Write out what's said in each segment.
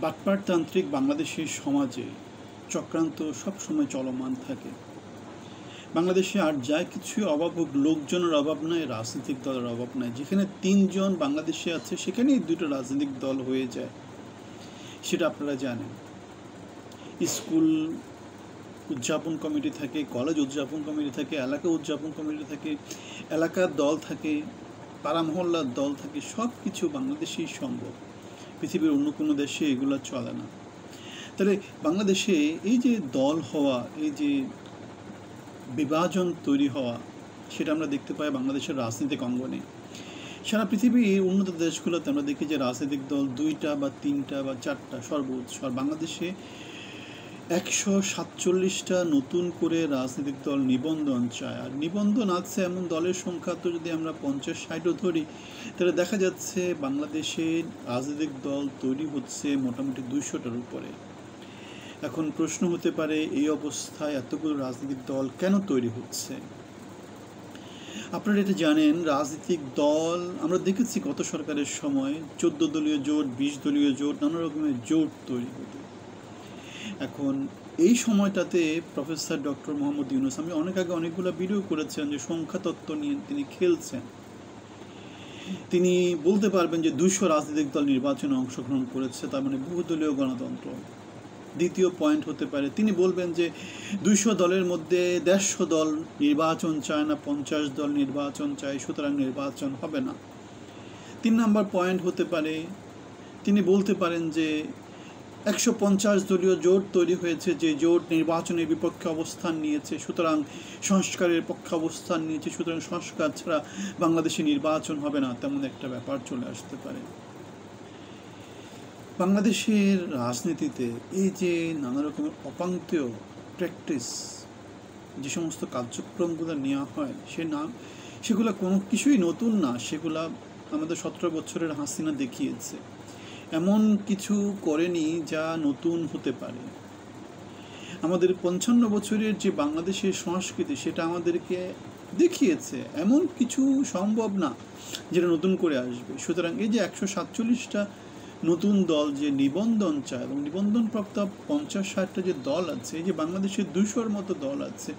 বাটপারতান্ত্রিক বাংলাদেশের সমাজে চক্রান্ত সবসময় চলমান থাকে। বাংলাদেশে আর যাই কিছুই অভাব হোক, লোকজনের অভাব নাই, রাজনৈতিক দলের অভাব নাই। যেখানে 3 জন বাংলাদেশে আছে সেখানেই 2টো রাজনৈতিক দল হয়ে যায়, সেটা আপনারা জানেন। স্কুল উদযাপন কমিটি থাকে, কলেজ উদযাপন কমিটি থাকে, এলাকা উদযাপন কমিটি থাকে, এলাকার দল থাকে, পাড়া মহল্লার দল থাকে। সব কিছু বাংলাদেশেই সম্ভব, পৃথিবীর অন্য কোনো দেশে এগুলো চলে না। তাহলে বাংলাদেশে এই যে দল হওয়া, এই যে বিভাজন তৈরি হওয়া, সেটা আমরা দেখতে পাই বাংলাদেশের রাজনৈতিক অঙ্গনে। সারা পৃথিবীর উন্নত দেশগুলোতে আমরা দেখি যে রাজনৈতিক দল 2টা বা 3টা বা 4টা সর্বোচ্চ। আর বাংলাদেশে 147টা নতুন করে রাজনৈতিক দল নিবন্ধন চায়। আর নিবন্ধন আছে এমন দলের সংখ্যা তো যদি আমরা 50-60ও ধরি, তাহলে দেখা যাচ্ছে বাংলাদেশের রাজনৈতিক দল তৈরি হচ্ছে মোটামুটি 200টার উপরে। এখন প্রশ্ন হতে পারে, এই অবস্থায় এতগুলো রাজনৈতিক দল কেন তৈরি হচ্ছে? আপনারা এটা জানেন, রাজনৈতিক দল আমরা দেখেছি গত সরকারের সময় 14 দলীয় জোট, 20 দলীয় জোট, নানা রকমের জোট তৈরি হতো। এখন এই সময়টাতে প্রফেসর ডক্টর মোহাম্মদ ইউনূস, আমি অনেক আগে অনেকগুলো ভিডিও করেছেন যে সংখ্যাতত্ত্ব নিয়ে তিনি খেলছেন। তিনি বলতে পারবেন যে 200 রাজনৈতিক দল নির্বাচনে অংশগ্রহণ করেছে, তার মানে বহুদলীয় গণতন্ত্র। দ্বিতীয় পয়েন্ট হতে পারে, তিনি বলবেন যে 200 দলের মধ্যে 150 দল নির্বাচন চায় না, 50 দল নির্বাচন চায়, সুতরাং নির্বাচন হবে না। 3 নম্বর পয়েন্ট হতে পারে, তিনি বলতে পারেন যে 150 দলীয় জোট তৈরি হয়েছে, যে জোট নির্বাচনের বিপক্ষে অবস্থান নিয়েছে, সুতরাং সংস্কারের পক্ষে অবস্থান নিয়েছে, সুতরাং সংস্কার ছাড়া বাংলাদেশে নির্বাচন হবে না, তেমন একটা ব্যাপার চলে আসতে পারে। বাংলাদেশের রাজনীতিতে এই যে নানা রকমের অপাঙ্ক্তেয় প্র্যাকটিস, যে সমস্ত কার্যক্রমগুলো নেওয়া হয়, সেগুলো কোনো কিছুই নতুন না। সেগুলা আমাদের 17 বছরের হাসিনা দেখিয়েছে। এমন কিছু করেনি যা নতুন হতে পারে। আমাদের 55 বছরের যে বাংলাদেশের সংস্কৃতি, সেটা আমাদেরকে দেখিয়েছে এমন কিছু সম্ভব না যেটা নতুন করে আসবে। সুতরাং এই যে 147টা নতুন দল যে নিবন্ধন চায়, এবং নিবন্ধনপ্রাপ্ত 50-60টা যে দল আছে, এই যে বাংলাদেশের 200-র মতো দল আছে,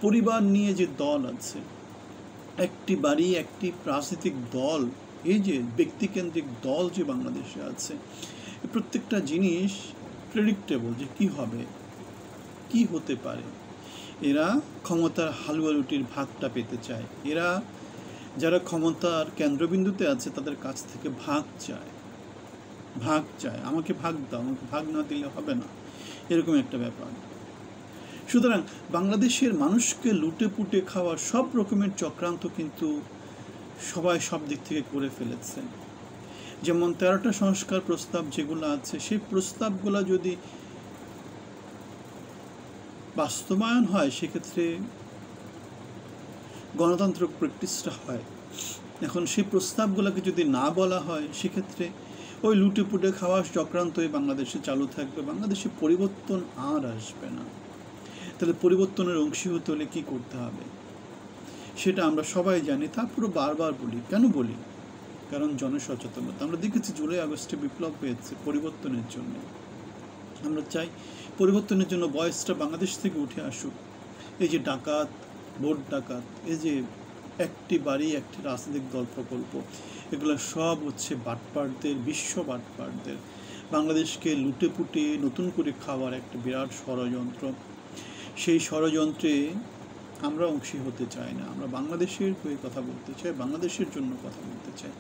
পরিবার নিয়ে যে দল আছে, একটি বাড়ি একটি রাজনৈতিক দল, এই যে ব্যক্তিকেন্দ্রিক দল যে বাংলাদেশে আছে, প্রত্যেকটা জিনিস প্রেডিক্টেবল যে কি হবে, কি হতে পারে। এরা ক্ষমতার হালুয়া রুটির ভাগটা পেতে চায়। এরা যারা ক্ষমতার কেন্দ্রবিন্দুতে আছে তাদের কাছ থেকে ভাগ চায়, আমাকে ভাগ দাও, আমাকে ভাগ না দিলে হবে না, এরকম একটা ব্যাপার। সুতরাং বাংলাদেশের মানুষকে লুটে পুটে খাওয়ার সব রকমের চক্রান্ত কিন্তু সবাই সব দিক থেকে করে ফেলেছে। যেমন 13টা সংস্কার প্রস্তাব যেগুলো আছে, সেই প্রস্তাবগুলো যদি বাস্তবায়ন হয়, সেক্ষেত্রে গণতন্ত্র প্র্যাকটিসটা হয়। এখন সেই প্রস্তাবগুলোকে যদি না বলা হয়, সেক্ষেত্রে ওই লুটে পুটে খাওয়া চক্রান্তই বাংলাদেশে চালু থাকবে। বাংলাদেশে পরিবর্তন আর আসবে না। তাহলে পরিবর্তনের অংশী হতে হলে কী করতে হবে সেটা আমরা সবাই জানি, তারপরও বারবার বলি। কেন বলি? কারণ জনসচেতনতা। আমরা দেখেছি জুলাই আগস্টে বিপ্লব হয়েছে পরিবর্তনের জন্য। আমরা চাই পরিবর্তনের জন্য বয়সটা বাংলাদেশ থেকে উঠে আসুক। এই যে ডাকাত, ভোট ডাকাত, এই যে একটি বাড়ি একটি রাজনৈতিক দল প্রকল্প, এগুলো সব হচ্ছে বাটপারদের, বিশ্ব বাটপারদের বাংলাদেশকে লুটে পুটে নতুন করে খাওয়ার একটা বিরাট ষড়যন্ত্র। সেই ষড়যন্ত্রে আমরা অংশী হতে চাই না। আমরা বাংলাদেশের হয়ে কথা বলতে চাই, বাংলাদেশের জন্য কথা বলতে চাই।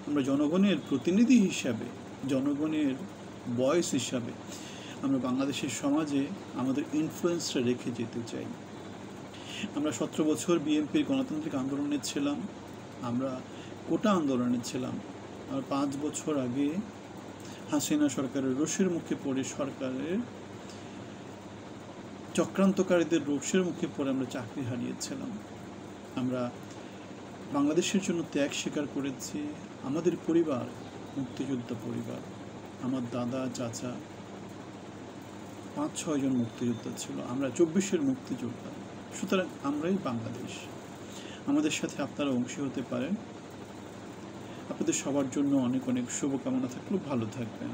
আমরা জনগণের প্রতিনিধি হিসাবে, জনগণের ভয়েস হিসাবে আমরা বাংলাদেশের সমাজে আমাদের ইনফ্লুয়েন্সটা রেখে যেতে চাই। আমরা 17 বছর বিএনপির গণতান্ত্রিক আন্দোলনে ছিলাম, আমরা কোটা আন্দোলনে ছিলাম। আর 5 বছর আগে হাসিনা সরকারের রোষের মুখে পড়ে, সরকারের চক্রান্তকারীদের রোষের মুখে পড়ে আমরা চাকরি হারিয়েছিলাম। আমরা বাংলাদেশের জন্য ত্যাগ স্বীকার করেছি। আমাদের পরিবার মুক্তিযোদ্ধা পরিবার, আমার দাদা, চাচা, 5-6 জন মুক্তিযোদ্ধা ছিল। আমরা 24-এর মুক্তিযোদ্ধা। সুতরাং আমরাই বাংলাদেশ। আমাদের সাথে আপনারা অংশী হতে পারেন। আপনাদের সবার জন্য অনেক অনেক শুভকামনা থাকলেও ভালো থাকবেন।